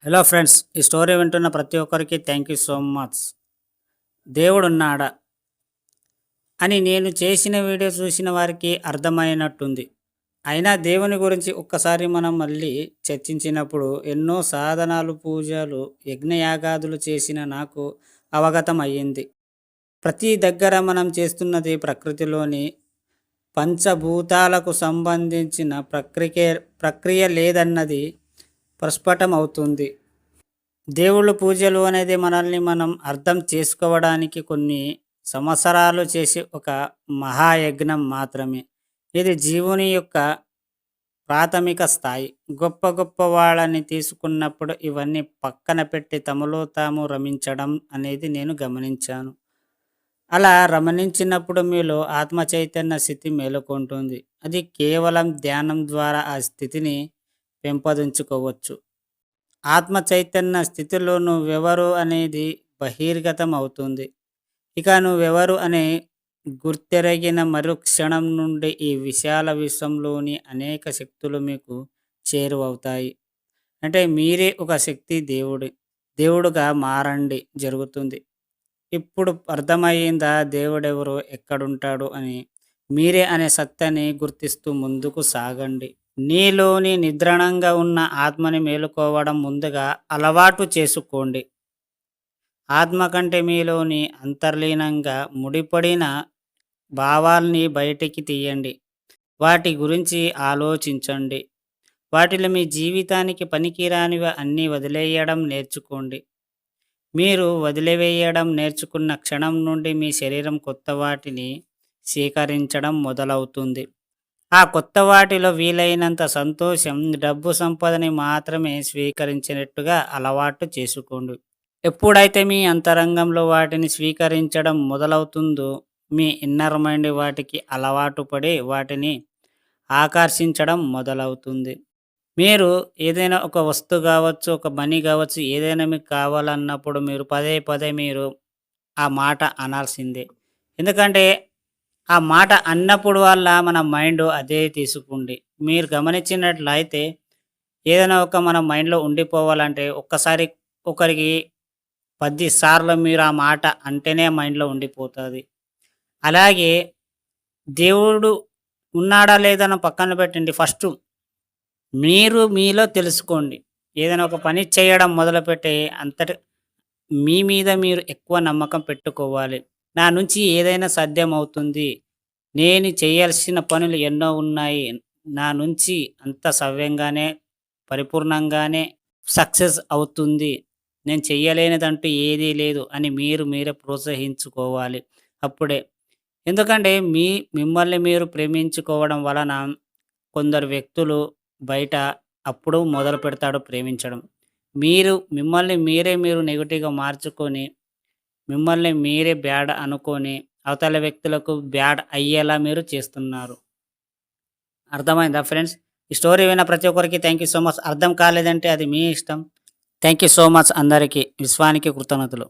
Hello friends, ఈ story వింటున్న ప్రతి ఒక్కరికి థ్యాంక్ యూ సో మచ్. దేవుడున్నాడా అని నేను చేసిన వీడియో చూసిన వారికి అర్థమైనట్టుంది. అయినా దేవుని గురించి ఒక్కసారి మనం మళ్ళీ చర్చించినప్పుడు ఎన్నో సాధనాలు, పూజలు, యజ్ఞయాగాదులు చేసిన నాకు అవగతం అయ్యింది. ప్రతి దగ్గర మనం చేస్తున్నది ప్రకృతిలోని పంచభూతాలకు సంబంధించిన ప్రక్రియ లేదన్నది ప్రస్ఫుటం అవుతుంది. దేవుళ్ళు పూజలు అనేది మనల్ని మనం అర్థం చేసుకోవడానికి కొన్ని సంవత్సరాలు చేసే ఒక మహాయజ్ఞం మాత్రమే. ఇది జీవుని యొక్క ప్రాథమిక స్థాయి. గొప్ప గొప్ప వాళ్ళని తీసుకున్నప్పుడు ఇవన్నీ పక్కన పెట్టి తమలో తాము రమించడం అనేది నేను గమనించాను. అలా రమణించినప్పుడు మీలో ఆత్మ చైతన్య స్థితి మేలుకుంటుంది. అది కేవలం ధ్యానం ద్వారా ఆ స్థితిని పెంపొందించుకోవచ్చు. ఆత్మ చైతన్య స్థితిలో నువ్వెవరు అనేది బహిర్గతం అవుతుంది. ఇక నువ్వెవరు అనే గుర్తెరగిన మరుక్షణం నుండి ఈ విశాల విశ్వంలోని అనేక శక్తులు మీకు చేరువవుతాయి. అంటే మీరే ఒక శక్తి దేవుడుగా మారండి జరుగుతుంది. ఇప్పుడు అర్థమయ్యిందా దేవుడెవరో, ఎక్కడుంటాడు అని? మీరే అనే సత్యాన్ని గుర్తిస్తూ ముందుకు సాగండి. నీలోని నిద్రణంగా ఉన్న ఆత్మని మేలుకోవడం ముందుగా అలవాటు చేసుకోండి. ఆత్మ కంటే మీలోని అంతర్లీనంగా ముడిపడిన భావాల్ని బయటికి తీయండి. వాటి గురించి ఆలోచించండి. వాటిలో మీ జీవితానికి పనికిరానివి అన్నీ వదిలేయడం నేర్చుకోండి. మీరు వదిలివేయడం నేర్చుకున్న క్షణం నుండి మీ శరీరం కొత్త వాటిని స్వీకరించడం మొదలవుతుంది. ఆ కొత్త వాటిలో వీలైనంత సంతోషం, డబ్బు, సంపదని మాత్రమే స్వీకరించినట్టుగా అలవాటు చేసుకోండి. ఎప్పుడైతే మీ అంతరంగంలో వాటిని స్వీకరించడం మొదలవుతుందో మీ ఇన్నర్ మైండ్ వాటికి అలవాటు పడి వాటిని ఆకర్షించడం మొదలవుతుంది. మీరు ఏదైనా ఒక వస్తువు కావచ్చు, ఒక మనీ కావచ్చు, ఏదైనా మీకు కావాలన్నప్పుడు మీరు పదే పదే మీరు ఆ మాట అనాల్సిందే. ఎందుకంటే ఆ మాట అన్నప్పుడు వల్ల మన మైండ్ అదే తీసుకుంది. మీరు గమనించినట్లయితే ఏదైనా ఒక మన మైండ్‌లో ఉండిపోవాలంటే ఒక్కసారి ఒకరికి 10 సార్లు మీరు ఆ మాట అంటేనే మైండ్‌లో ఉండిపోతది. అలాగే దేవుడు ఉన్నాడా లేదా అని పక్కన పెట్టండి. ఫస్టు మీరు మీలో తెలుసుకోండి. ఏదైనా ఒక పని చేయడం మొదలుపెట్టి మీ మీద మీరు ఎక్కువ నమ్మకం పెట్టుకోవాలి. నా నుంచి ఏదైనా సాధ్యమవుతుంది. నేను చేయాల్సిన పనులు ఎన్నో ఉన్నాయి. నా నుంచి అంత సవ్యంగానే, పరిపూర్ణంగానే సక్సెస్ అవుతుంది. నేను చెయ్యలేనిదంటూ ఏదీ లేదు అని మీరే ప్రోత్సహించుకోవాలి. అప్పుడే. ఎందుకంటే మిమ్మల్ని మీరు ప్రేమించుకోవడం వలన కొందరు వ్యక్తులు బయట అప్పుడు మొదలుపెడతాడు ప్రేమించడం. మిమ్మల్ని మీరు నెగెటివ్‌గా మార్చుకొని, మిమ్మల్ని మీరే బ్యాడ్ అనుకోని, అవతల వ్యక్తులకు బ్యాడ్ అయ్యేలా మీరు చేస్తున్నారు. అర్థమైందా ఫ్రెండ్స్? ఈ స్టోరీ విన్న ప్రతి ఒక్కరికి థ్యాంక్ యూ సో మచ్. అర్థం కాలేదంటే అది మీ ఇష్టం. థ్యాంక్ యూ సో మచ్ అందరికీ. విశ్వానికి కృతజ్ఞతలు.